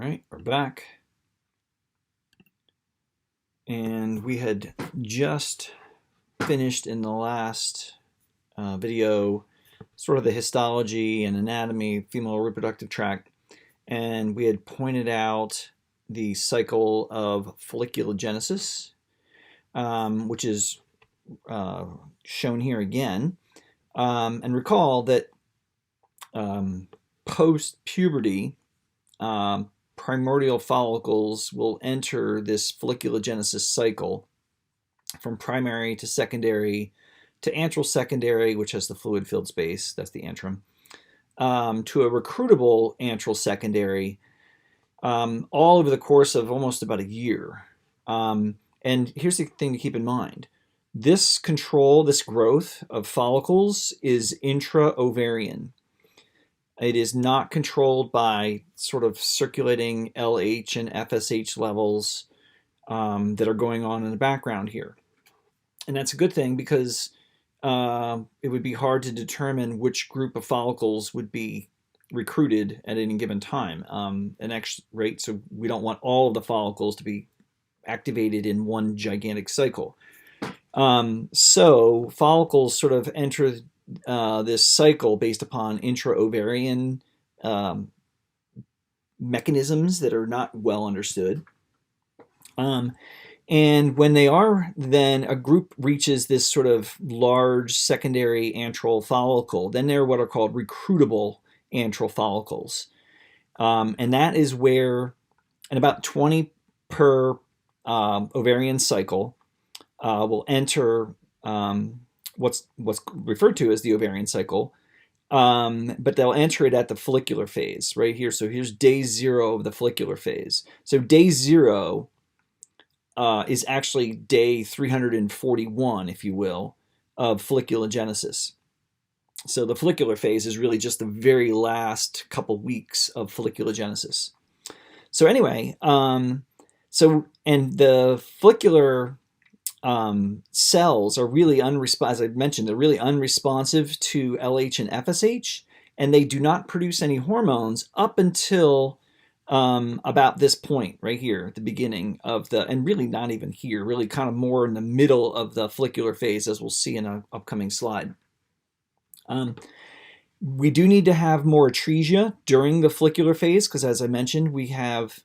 right, we're back. And we had just finished in the last video sort of the histology and anatomy, female reproductive tract, and we had pointed out the cycle of folliculogenesis, which is shown here again. And recall that post-puberty, primordial follicles will enter this folliculogenesis cycle from primary to secondary to antral secondary, which has the fluid-filled space, that's the antrum, to a recruitable antral secondary, all over the course of almost about a year. And here's the thing to keep in mind. This control, this growth of follicles is intra-ovarian. It is not controlled by sort of circulating LH and FSH levels that are going on in the background here. And that's a good thing because it would be hard to determine which group of follicles would be recruited at any given time. Right? So we don't want all of the follicles to be activated in one gigantic cycle. So follicles sort of enter this cycle based upon intra-ovarian mechanisms that are not well understood. And when they are, then a group reaches this sort of large secondary antral follicle. Then they're what are called recruitable antral follicles. And that is where, in about 20 per ovarian cycle, will enter what's referred to as the ovarian cycle, but they'll enter it at the follicular phase right here. So here's day 0 of the follicular phase. So day 0 is actually day 341, if you will, of folliculogenesis. So the follicular phase is really just the very last couple weeks of folliculogenesis. So anyway, and the follicular cells are really unresponsive. As I mentioned, they're really unresponsive to LH and FSH, and they do not produce any hormones up until about this point right here at the beginning of and really not even here, really kind of more in the middle of the follicular phase, as we'll see in an upcoming slide. We do need to have more atresia during the follicular phase because, as I mentioned, we have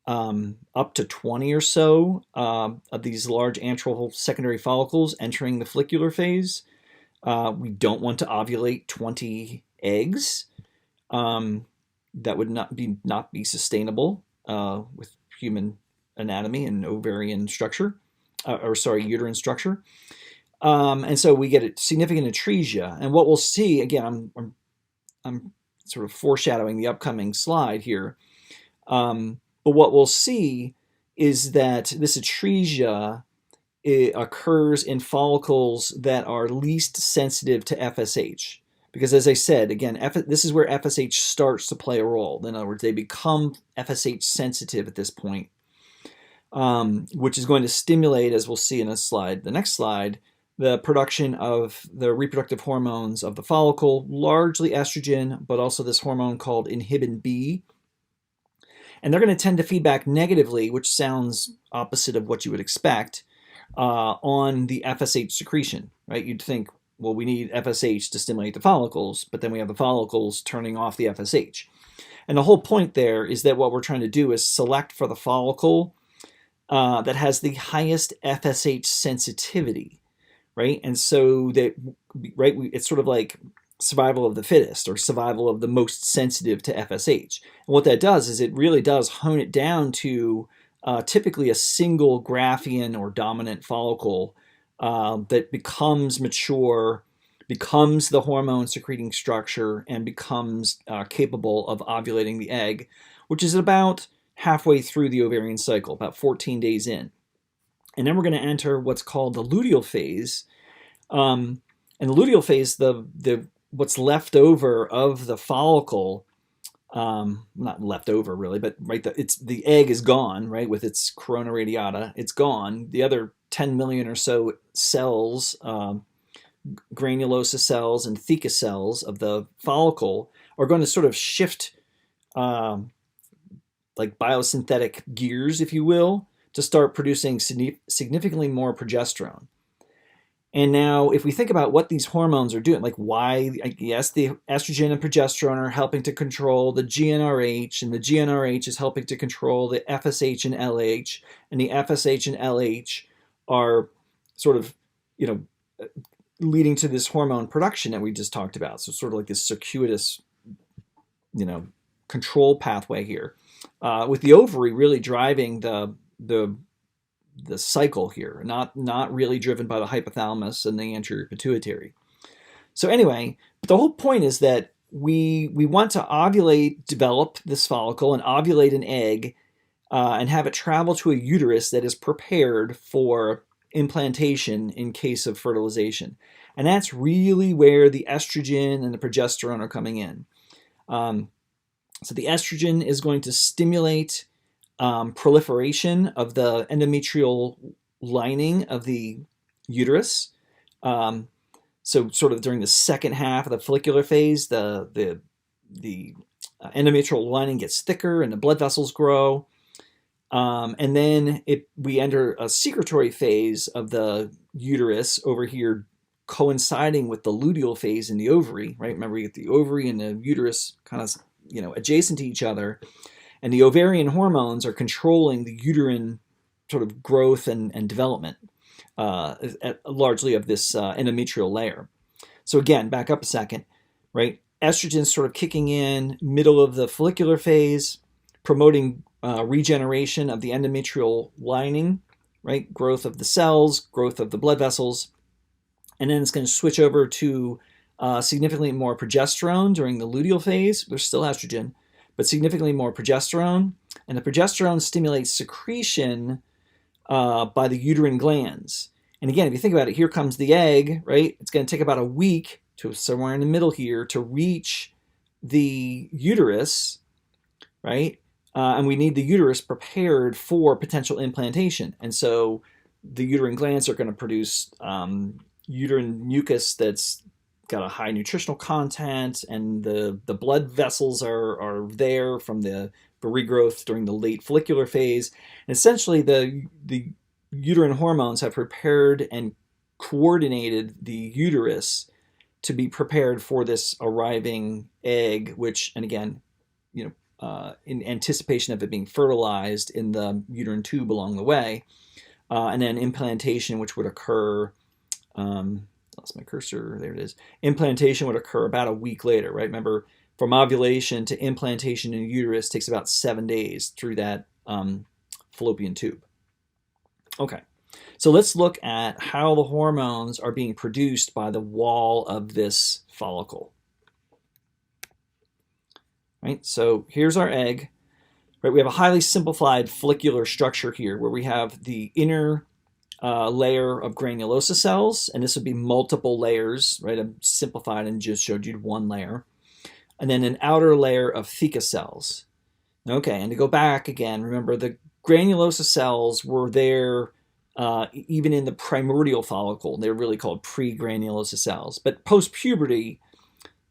up to 20 or so of these large antral secondary follicles entering the follicular phase. We don't want to ovulate 20 eggs. That would not be sustainable with human anatomy and ovarian structure, uterine structure. And so we get a significant atresia. And what we'll see, again, I'm sort of foreshadowing the upcoming slide here. But what we'll see is that this atresia occurs in follicles that are least sensitive to FSH. Because as I said, again, this is where FSH starts to play a role. In other words, they become FSH sensitive at this point, which is going to stimulate, as we'll see in the next slide, the production of the reproductive hormones of the follicle, largely estrogen, but also this hormone called inhibin B. And they're going to tend to feedback negatively, which sounds opposite of what you would expect, on the FSH secretion, right? You'd think, well, we need FSH to stimulate the follicles, but then we have the follicles turning off the FSH. And the whole point there is that what we're trying to do is select for the follicle that has the highest FSH sensitivity, right? And so that, right, it's sort of like survival of the fittest or survival of the most sensitive to FSH. And what that does is it really does hone it down to typically a single Graafian or dominant follicle that becomes mature, becomes the hormone secreting structure, and becomes capable of ovulating the egg, which is about halfway through the ovarian cycle, about 14 days in. And then we're going to enter what's called the luteal phase. And the luteal phase, what's left over of the follicle, not left over really, but right, the egg is gone, right, with its corona radiata, it's gone. The other 10 million or so cells, granulosa cells and theca cells of the follicle are going to sort of shift like biosynthetic gears, if you will, to start producing significantly more progesterone. And now, if we think about what these hormones are doing, like why, yes, the estrogen and progesterone are helping to control the GnRH, and the GnRH is helping to control the FSH and LH, and the FSH and LH are sort of, leading to this hormone production that we just talked about. So, sort of like this circuitous, control pathway here, with the ovary really driving the cycle here, not really driven by the hypothalamus and the anterior pituitary. So anyway, but the whole point is that we want to ovulate, develop this follicle and ovulate an egg, and have it travel to a uterus that is prepared for implantation in case of fertilization. And that's really where the estrogen and the progesterone are coming in. So the estrogen is going to stimulate proliferation of the endometrial lining of the uterus. So sort of during the second half of the follicular phase, the endometrial lining gets thicker and the blood vessels grow. And then we enter a secretory phase of the uterus over here, coinciding with the luteal phase in the ovary, right? Remember, you get the ovary and the uterus kind of, adjacent to each other. And the ovarian hormones are controlling the uterine sort of growth and development, largely of this endometrial layer. So again, back up a second, right? Estrogen's sort of kicking in middle of the follicular phase, promoting regeneration of the endometrial lining, right? Growth of the cells, growth of the blood vessels. And then it's going to switch over to significantly more progesterone during the luteal phase. There's still estrogen, but significantly more progesterone. And the progesterone stimulates secretion by the uterine glands. And again, if you think about it, here comes the egg, right? It's going to take about a week to somewhere in the middle here to reach the uterus, right? And we need the uterus prepared for potential implantation. And so the uterine glands are going to produce uterine mucus that's got a high nutritional content, and the blood vessels are there from the regrowth during the late follicular phase. And essentially, the uterine hormones have prepared and coordinated the uterus to be prepared for this arriving egg, which, and again, in anticipation of it being fertilized in the uterine tube along the way, and then implantation, which would occur. Lost my cursor. There it is. Implantation would occur about a week later, right? Remember, from ovulation to implantation in the uterus takes about 7 days through that fallopian tube. Okay, so let's look at how the hormones are being produced by the wall of this follicle. Right, so here's our egg. Right, we have a highly simplified follicular structure here where we have the inner layer of granulosa cells, and this would be multiple layers, right? I've simplified and just showed you one layer. And then an outer layer of theca cells. Okay, and to go back again, remember the granulosa cells were there even in the primordial follicle. They're really called pre-granulosa cells. But post-puberty,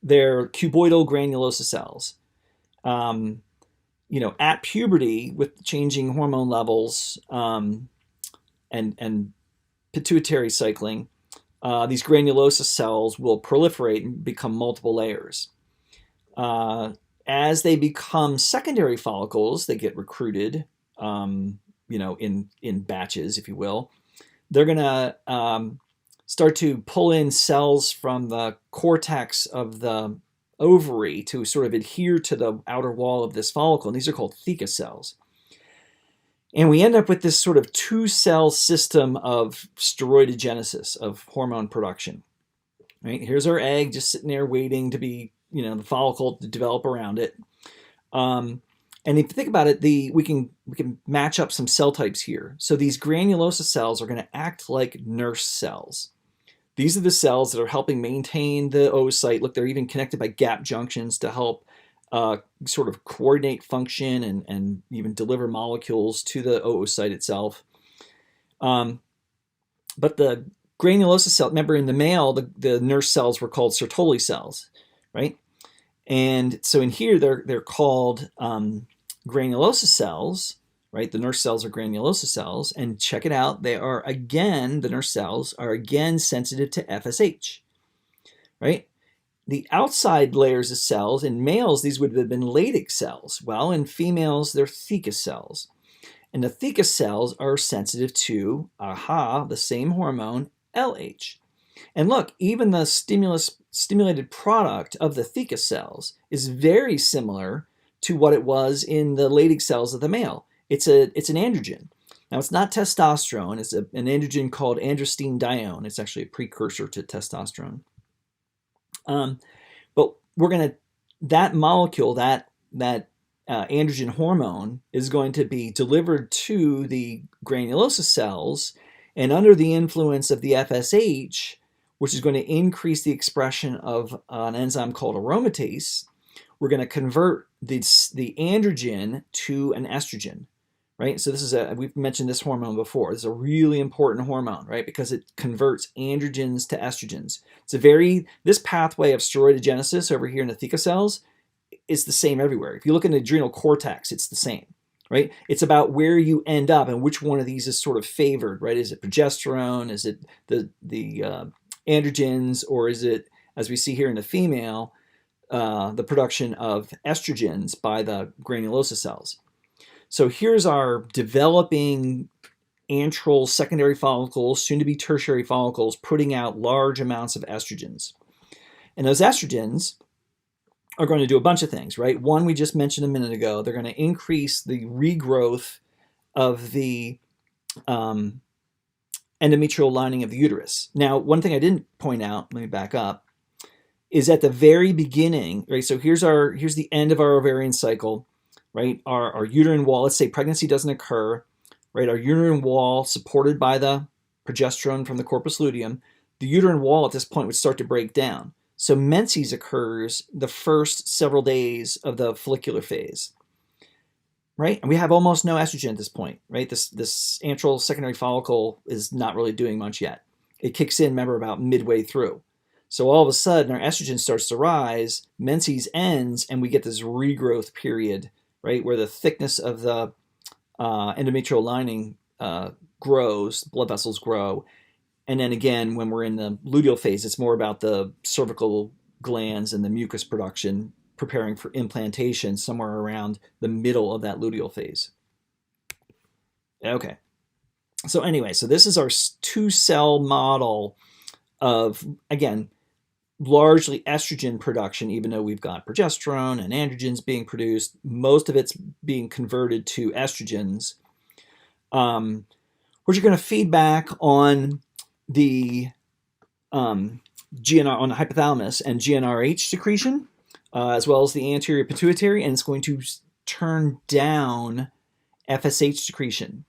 they're cuboidal granulosa cells. At puberty, with changing hormone levels, and pituitary cycling, these granulosa cells will proliferate and become multiple layers. As they become secondary follicles, they get recruited, in batches, if you will. They're going to start to pull in cells from the cortex of the ovary to sort of adhere to the outer wall of this follicle, and these are called theca cells. And we end up with this sort of two-cell system of steroidogenesis, of hormone production. Right? Here's our egg just sitting there waiting to be, the follicle to develop around it. And if you think about it, we can match up some cell types here. So these granulosa cells are going to act like nurse cells. These are the cells that are helping maintain the oocyte. Look, they're even connected by gap junctions to help sort of coordinate function and even deliver molecules to the oocyte itself. But the granulosa cell, remember in the male, the nurse cells were called Sertoli cells, right? And so in here, they're called granulosa cells, right? The nurse cells are granulosa cells, and check it out. They are again, the nurse cells are again sensitive to FSH, right? The outside layers of cells, in males, these would have been Leydig cells. Well, in females, they're theca cells. And the theca cells are sensitive to, the same hormone, LH. And look, even the stimulated product of the theca cells is very similar to what it was in the Leydig cells of the male. It's an androgen. Now, it's not testosterone. It's an androgen called androstenedione. It's actually a precursor to testosterone. But we're going to, that molecule, that androgen hormone is going to be delivered to the granulosa cells, and under the influence of the FSH, which is going to increase the expression of an enzyme called aromatase, we're going to convert the androgen to an estrogen, right? So this is we've mentioned this hormone before. This is a really important hormone, right? Because it converts androgens to estrogens. This pathway of steroidogenesis over here in the theca cells is the same everywhere. If you look in the adrenal cortex, it's the same, right? It's about where you end up and which one of these is sort of favored, right? Is it progesterone? Is it the androgens? Or is it, as we see here in the female, the production of estrogens by the granulosa cells? So here's our developing antral secondary follicles, soon to be tertiary follicles, putting out large amounts of estrogens. And those estrogens are going to do a bunch of things, right? One, we just mentioned a minute ago, they're going to increase the regrowth of the endometrial lining of the uterus. Now, one thing I didn't point out, let me back up, is at the very beginning, right? So here's the end of our ovarian cycle, right? Our uterine wall, let's say pregnancy doesn't occur, right? Our uterine wall supported by the progesterone from the corpus luteum, the uterine wall at this point would start to break down. So menses occurs the first several days of the follicular phase, right? And we have almost no estrogen at this point, right? This antral secondary follicle is not really doing much yet. It kicks in, remember, about midway through. So all of a sudden, our estrogen starts to rise, menses ends, and we get this regrowth period, right, where the thickness of the endometrial lining grows, blood vessels grow. And then again, when we're in the luteal phase, it's more about the cervical glands and the mucus production, preparing for implantation somewhere around the middle of that luteal phase. Okay. So anyway, so this is our two-cell model of, again, largely estrogen production, even though we've got progesterone and androgens being produced. Most of it's being converted to estrogens, which are going to feed back on the GNR, on the hypothalamus and GnRH secretion, as well as the anterior pituitary, and it's going to turn down FSH secretion,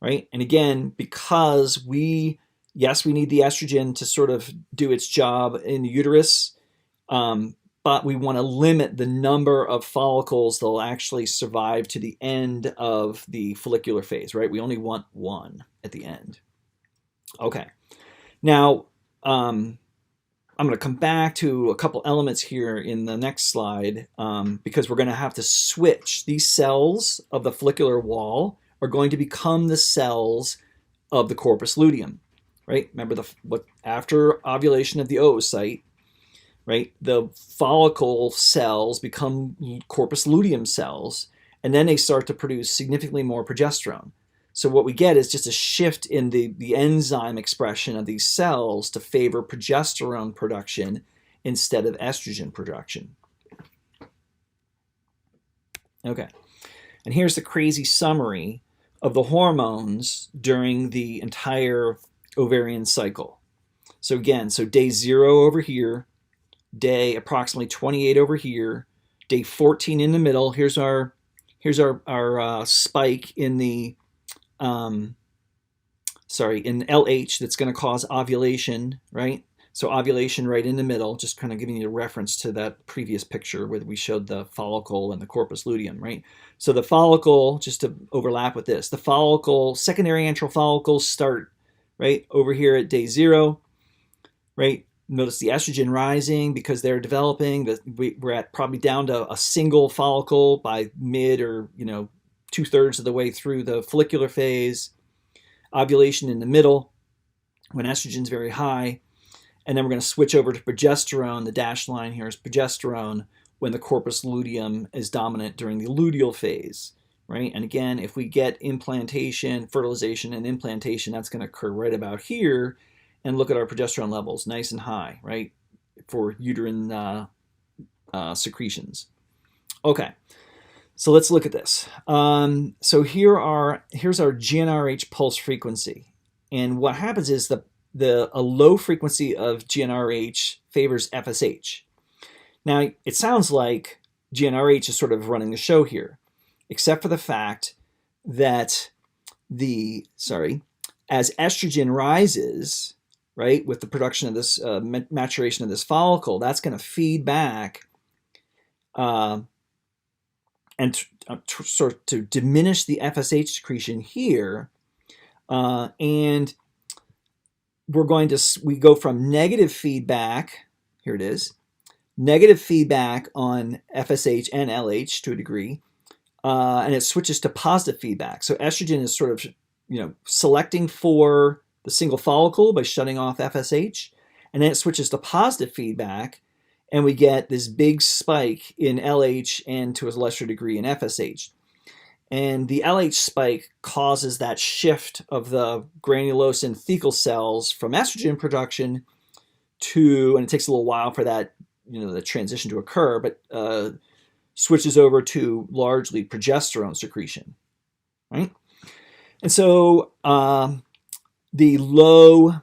right? And again, because we need the estrogen to sort of do its job in the uterus, but we want to limit the number of follicles that will actually survive to the end of the follicular phase, right? We only want one at the end. Okay, now I'm going to come back to a couple elements here in the next slide, because we're going to have to switch. These cells of the follicular wall are going to become the cells of the corpus luteum, right? Remember after ovulation of the oocyte, right? The follicle cells become corpus luteum cells, and then they start to produce significantly more progesterone. So what we get is just a shift in the enzyme expression of these cells to favor progesterone production instead of estrogen production. Okay, and here's the crazy summary of the hormones during the entire ovarian cycle. So again, day 0 over here, day approximately 28 over here, day 14 in the middle. Here's our spike in the in LH that's going to cause ovulation, right? So ovulation right in the middle, just kind of giving you a reference to that previous picture where we showed the follicle and the corpus luteum, right? So the follicle, just to overlap with this, the follicle, secondary antral follicles start right over here at day 0, right? Notice the estrogen rising because they're developing. We're at probably down to a single follicle by mid or 2/3 of the way through the follicular phase. Ovulation in the middle when estrogen's very high. And then we're going to switch over to progesterone. The dashed line here is progesterone when the corpus luteum is dominant during the luteal phase, right? And again, if we get implantation, fertilization and implantation, that's going to occur right about here. And look at our progesterone levels, nice and high, right, for uterine secretions. Okay, so let's look at this. So here's our GnRH pulse frequency. And what happens is a low frequency of GnRH favors FSH. Now, it sounds like GnRH is sort of running the show here, except for the fact that as estrogen rises, right, with the production of this maturation of this follicle, that's going to feed back and sort to diminish the FSH secretion here, and we go from negative feedback. Here it is, negative feedback on FSH and LH to a degree, and it switches to positive feedback. So estrogen is sort of selecting for the single follicle by shutting off FSH, and then it switches to positive feedback, and we get this big spike in LH and to a lesser degree in FSH. And the LH spike causes that shift of the granulosa thecal cells from estrogen production to, and it takes a little while for that, the transition to occur, but switches over to largely progesterone secretion, right? And so the low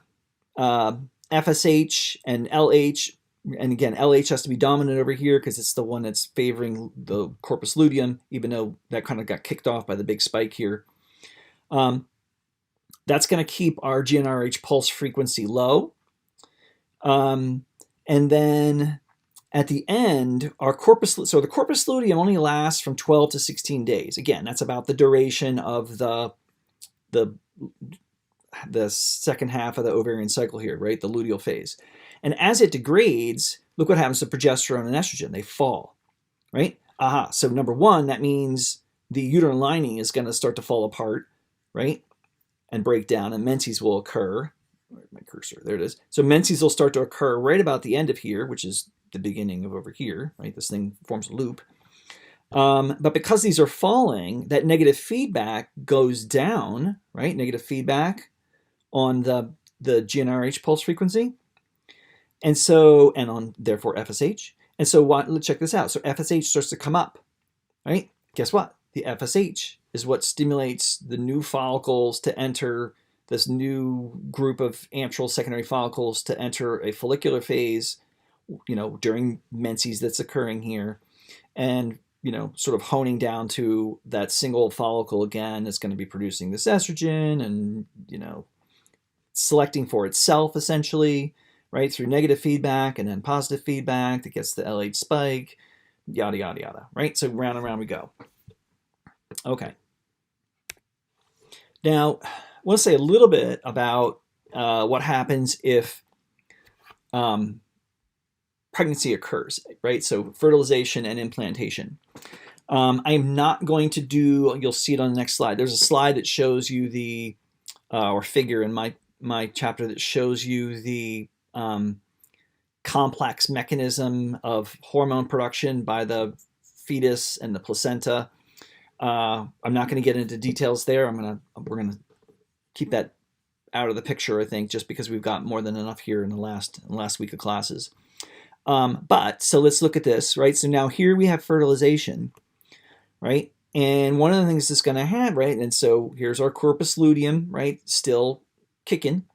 FSH and LH, and again, LH has to be dominant over here because it's the one that's favoring the corpus luteum, even though that kind of got kicked off by the big spike here. That's going to keep our GnRH pulse frequency low. And then at the end, the corpus luteum only lasts from 12 to 16 days. Again, that's about the duration of the second half of the ovarian cycle here, right? The luteal phase. And as it degrades, look what happens to progesterone and estrogen. They fall, right? So number one, that means the uterine lining is going to start to fall apart, right? And break down, and menses will occur. Where's my cursor? There it is. So menses will start to occur right about the end of here, which is the beginning of over here, right? This thing forms a loop. But because these are falling, that negative feedback goes down, right? Negative feedback on the GnRH pulse frequency. And on therefore FSH. And so let's check this out. So FSH starts to come up, right? Guess what? The FSH is what stimulates the new follicles to enter this new group of antral secondary follicles to enter a follicular phase, during menses that's occurring here. And, sort of honing down to that single follicle again is going to be producing this estrogen and, selecting for itself essentially, right, through negative feedback and then positive feedback that gets the LH spike, yada, yada, yada, right? So round and round we go. Okay. Now, I want to say a little bit about what happens if pregnancy occurs, right? So fertilization and implantation. I am not going to you'll see it on the next slide. There's a slide that shows you or figure in my chapter that shows you the complex mechanism of hormone production by the fetus and the placenta. I'm not going to get into details there. We're going to keep that out of the picture, I think, just because we've got more than enough here in the last week of classes. So let's look at this, right? So now here we have fertilization, right? And one of the things that's going to happen, right? And so here's our corpus luteum, right? Still kicking,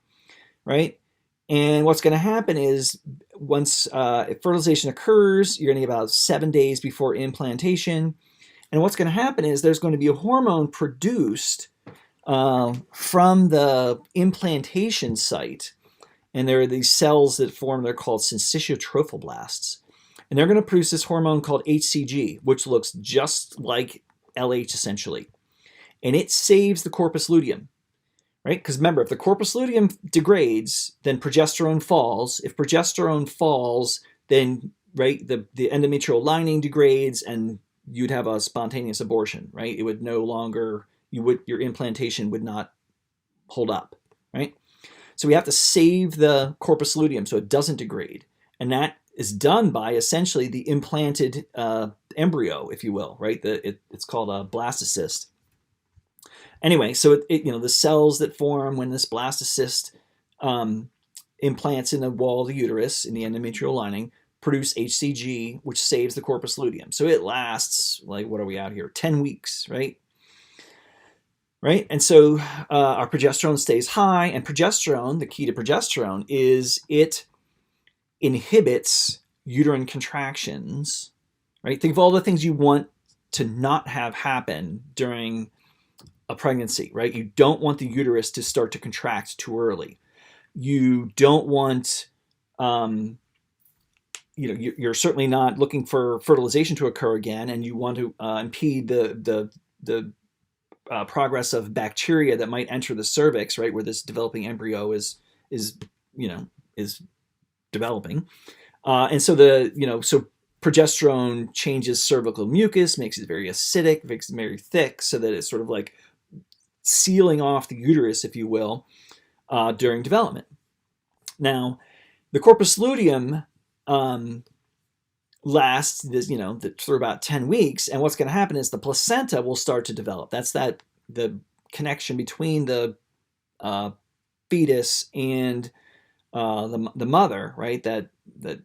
right? And what's going to happen is once fertilization occurs, you're going to get about 7 days before implantation. And what's going to happen is there's going to be a hormone produced from the implantation site. And there are these cells that form, they're called syncytiotrophoblasts. And they're going to produce this hormone called HCG, which looks just like LH essentially. And it saves the corpus luteum, right? Because remember, if the corpus luteum degrades, then progesterone falls. If progesterone falls, then right the endometrial lining degrades, and you'd have a spontaneous abortion, right? It would no longer your implantation would not hold up, right? So we have to save the corpus luteum so it doesn't degrade, and that is done by essentially the implanted embryo, if you will, right? It's called a blastocyst. Anyway, so the cells that form when this blastocyst implants in the wall of the uterus in the endometrial lining produce HCG, which saves the corpus luteum. So it lasts, like, what are we out here? 10 weeks, right? Right? And so our progesterone stays high, and progesterone, the key to progesterone is it inhibits uterine contractions, right? Think of all the things you want to not have happen during a pregnancy, right? You don't want the uterus to start to contract too early. You don't want, you're certainly not looking for fertilization to occur again, and you want to impede the progress of bacteria that might enter the cervix, right, where this developing embryo is developing, and so progesterone changes cervical mucus, makes it very acidic, makes it very thick, so that it's sort of like sealing off the uterus, if you will, during development. Now, the corpus luteum lasts for about 10 weeks, and what's going to happen is the placenta will start to develop. That's the connection between the fetus and the mother, right? That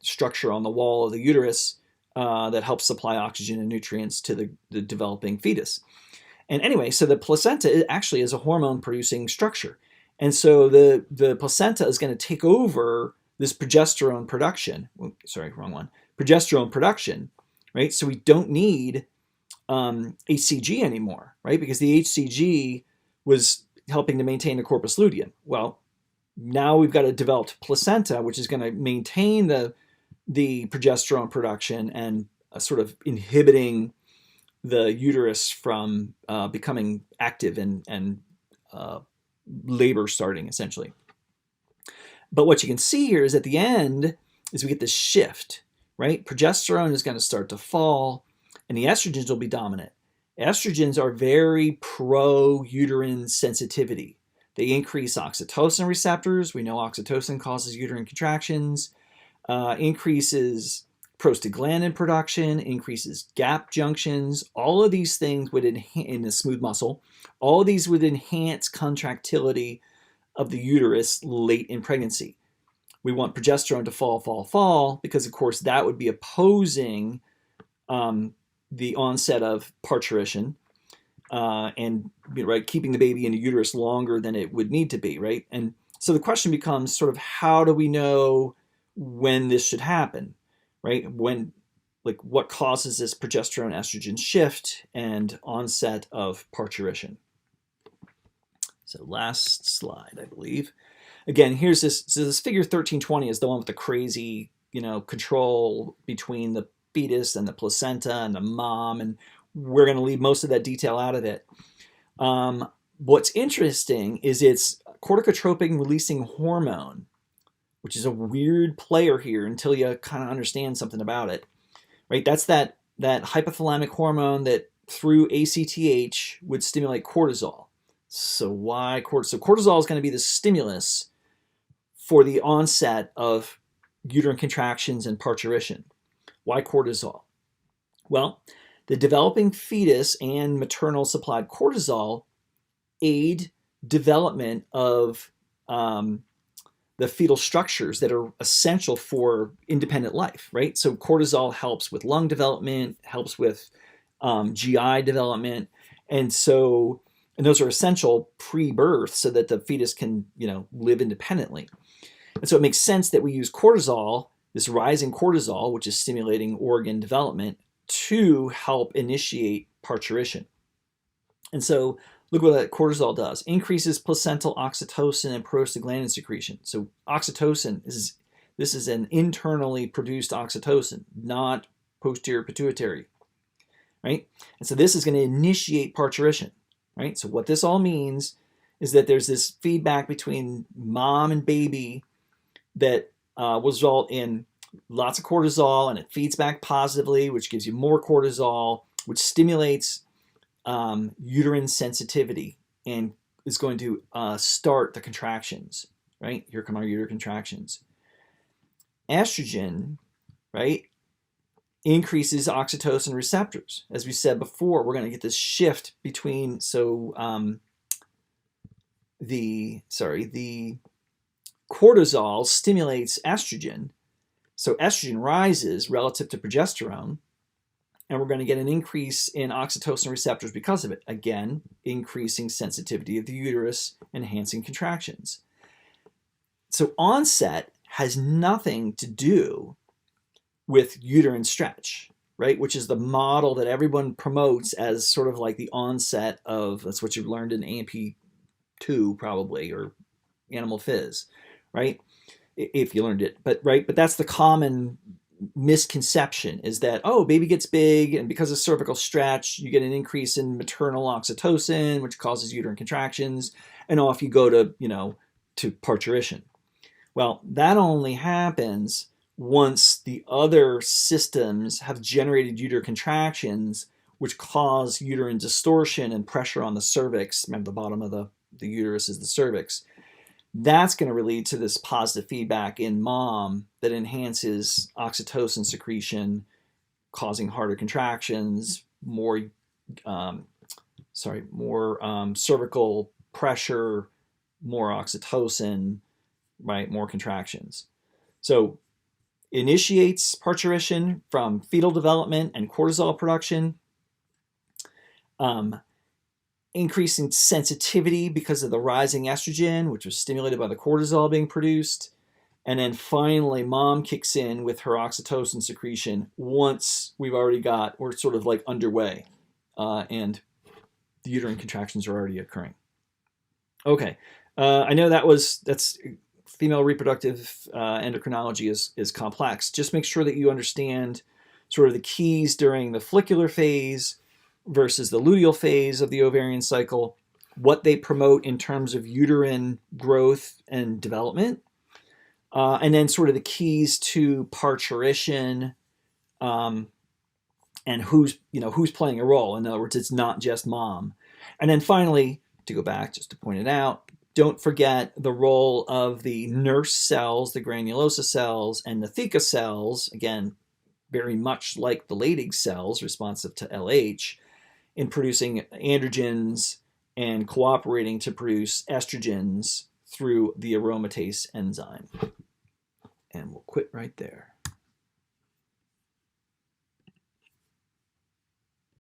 structure on the wall of the uterus that helps supply oxygen and nutrients to the developing fetus. And anyway, so the placenta actually is a hormone-producing structure. And so the placenta is going to take over this progesterone production. Sorry, wrong one. Progesterone production, right? So we don't need HCG anymore, right? Because the HCG was helping to maintain the corpus luteum. Well, now we've got a developed placenta, which is going to maintain the progesterone production and sort of inhibiting the uterus from becoming active and labor starting, essentially. But what you can see here is at the end is we get this shift, right? Progesterone is going to start to fall, and the estrogens will be dominant. Estrogens are very pro-uterine sensitivity. They increase oxytocin receptors. We know oxytocin causes uterine contractions, increases prostaglandin production, increases gap junctions. All of these things would in the smooth muscle, all of these would enhance contractility of the uterus late in pregnancy. We want progesterone to fall, because of course that would be opposing the onset of parturition and right, keeping the baby in the uterus longer than it would need to be, right? And so the question becomes sort of, how do we know when this should happen, right? When, like, what causes this progesterone estrogen shift and onset of parturition? So last slide, I believe. Again, here's this. So this figure 1320 is the one with the crazy, control between the fetus and the placenta and the mom, and we're going to leave most of that detail out of it. What's interesting is it's corticotropin releasing hormone, which is a weird player here until you kind of understand something about it, right? That's that hypothalamic hormone that through ACTH would stimulate cortisol. So why cortisol? So cortisol is going to be the stimulus for the onset of uterine contractions and parturition. Why cortisol? Well, the developing fetus and maternal supplied cortisol aid development of the fetal structures that are essential for independent life, right? So cortisol helps with lung development, helps with GI development, and those are essential pre-birth so that the fetus can, live independently. And so it makes sense that we use cortisol, this rising cortisol, which is stimulating organ development, to help initiate parturition. And so look what that cortisol does. Increases placental oxytocin and prostaglandin secretion. So oxytocin this is an internally produced oxytocin, not posterior pituitary, right? And so this is going to initiate parturition, right? So what this all means is that there's this feedback between mom and baby that will result in lots of cortisol, and it feeds back positively, which gives you more cortisol, which stimulates uterine sensitivity and is going to start the contractions, right? Here come our uterine contractions. Estrogen, right, increases oxytocin receptors. As we said before, we're going to get this shift between, the cortisol stimulates estrogen. So estrogen rises relative to progesterone, and we're going to get an increase in oxytocin receptors because of it. Again, increasing sensitivity of the uterus, enhancing contractions. So onset has nothing to do with uterine stretch, right? Which is the model that everyone promotes as sort of like the onset of, that's what you've learned in A&P2 probably, or Animal Phys, right? If you learned it, but that's the common misconception, is that, oh, baby gets big, and because of cervical stretch, you get an increase in maternal oxytocin, which causes uterine contractions, and off you go to, to parturition. Well, that only happens once the other systems have generated uterine contractions, which cause uterine distortion and pressure on the cervix. Remember, the bottom of the uterus is the cervix. That's going to lead to this positive feedback in mom that enhances oxytocin secretion, causing harder contractions, more cervical pressure, more oxytocin, right? More contractions. So initiates parturition from fetal development and cortisol production. Increasing sensitivity because of the rising estrogen, which was stimulated by the cortisol being produced. And then finally, mom kicks in with her oxytocin secretion once we're sort of like underway, and the uterine contractions are already occurring. Okay, I know that's female reproductive endocrinology is complex. Just make sure that you understand sort of the keys during the follicular phase versus the luteal phase of the ovarian cycle, what they promote in terms of uterine growth and development, and then sort of the keys to parturition, and who's playing a role. In other words, it's not just mom. And then finally, to go back just to point it out, don't forget the role of the nurse cells, the granulosa cells, and the theca cells, again, very much like the Leydig cells responsive to LH, in producing androgens and cooperating to produce estrogens through the aromatase enzyme. And we'll quit right there.